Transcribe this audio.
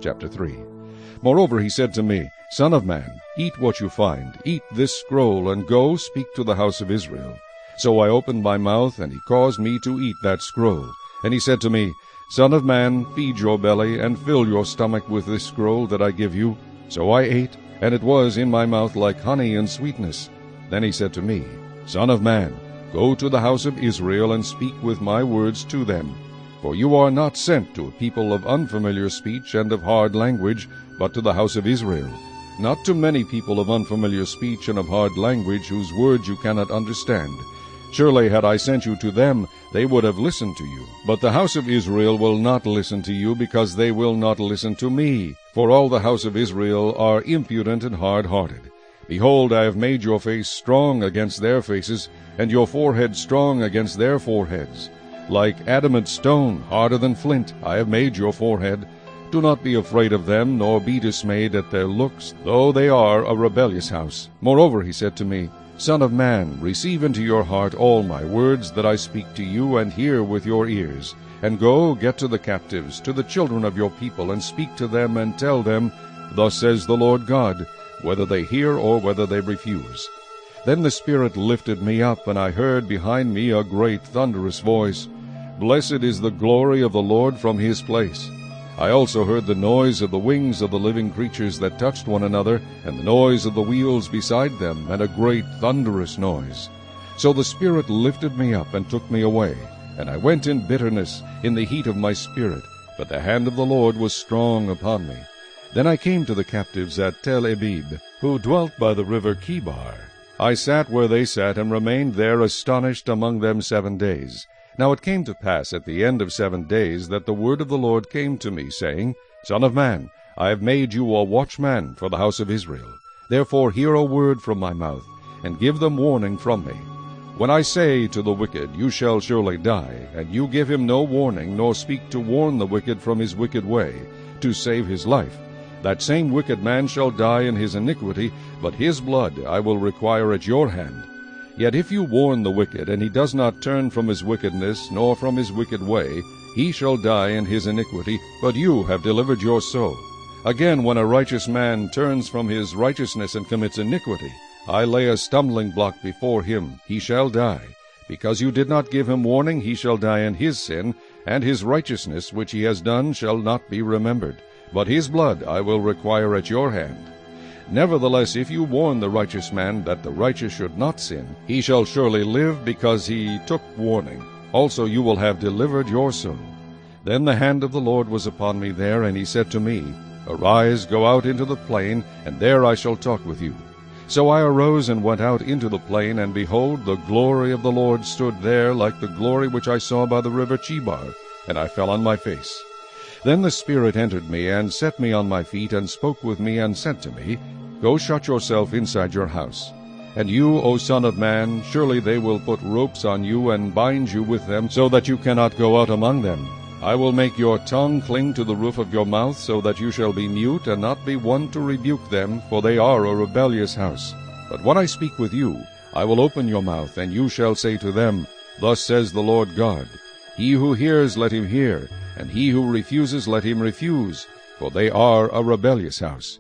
Chapter 3. Moreover he said to me, Son of man, eat what you find, eat this scroll, and go speak to the house of Israel. So I opened my mouth, and he caused me to eat that scroll. And he said to me, Son of man, feed your belly, and fill your stomach with this scroll that I give you. So I ate, and it was in my mouth like honey and sweetness. Then he said to me, Son of man, go to the house of Israel, and speak with my words to them. For you are not sent to a people of unfamiliar speech and of hard language, but to the house of Israel. Not to many people of unfamiliar speech and of hard language, whose words you cannot understand. Surely had I sent you to them, they would have listened to you. But the house of Israel will not listen to you, because they will not listen to me. For all the house of Israel are impudent and hard-hearted. Behold, I have made your face strong against their faces, and your forehead strong against their foreheads. Like adamant stone, harder than flint, I have made your forehead. Do not be afraid of them, nor be dismayed at their looks, though they are a rebellious house. Moreover he said to me, Son of man, receive into your heart all my words that I speak to you, and hear with your ears. And go, get to the captives, to the children of your people, and speak to them, and tell them, Thus says the Lord God, whether they hear or whether they refuse. Then the Spirit lifted me up, and I heard behind me a great thunderous voice, Blessed is the glory of the Lord from his place. I also heard the noise of the wings of the living creatures that touched one another, and the noise of the wheels beside them, and a great thunderous noise. So the Spirit lifted me up and took me away, and I went in bitterness, in the heat of my spirit, but the hand of the Lord was strong upon me. Then I came to the captives at Tel Abib, who dwelt by the river Chebar. I sat where they sat, and remained there astonished among them 7 days. Now it came to pass at the end of 7 days that the word of the Lord came to me, saying, Son of man, I have made you a watchman for the house of Israel. Therefore hear a word from my mouth, and give them warning from me. When I say to the wicked, You shall surely die, and you give him no warning, nor speak to warn the wicked from his wicked way, to save his life, that same wicked man shall die in his iniquity, but his blood I will require at your hand. Yet if you warn the wicked, and he does not turn from his wickedness, nor from his wicked way, he shall die in his iniquity, but you have delivered your soul. Again, when a righteous man turns from his righteousness and commits iniquity, I lay a stumbling block before him, he shall die. Because you did not give him warning, he shall die in his sin, and his righteousness which he has done shall not be remembered. But his blood I will require at your hand. Nevertheless, if you warn the righteous man that the righteous should not sin, he shall surely live, because he took warning. Also you will have delivered your soul. Then the hand of the Lord was upon me there, and he said to me, Arise, go out into the plain, and there I shall talk with you. So I arose and went out into the plain, and behold, the glory of the Lord stood there, like the glory which I saw by the river Chebar, and I fell on my face. Then the Spirit entered me, and set me on my feet, and spoke with me, and said to me, Go shut yourself inside your house. And you, O son of man, surely they will put ropes on you, and bind you with them, so that you cannot go out among them. I will make your tongue cling to the roof of your mouth, so that you shall be mute, and not be one to rebuke them, for they are a rebellious house. But when I speak with you, I will open your mouth, and you shall say to them, Thus says the Lord God. He who hears, let him hear, and he who refuses, let him refuse, for they are a rebellious house.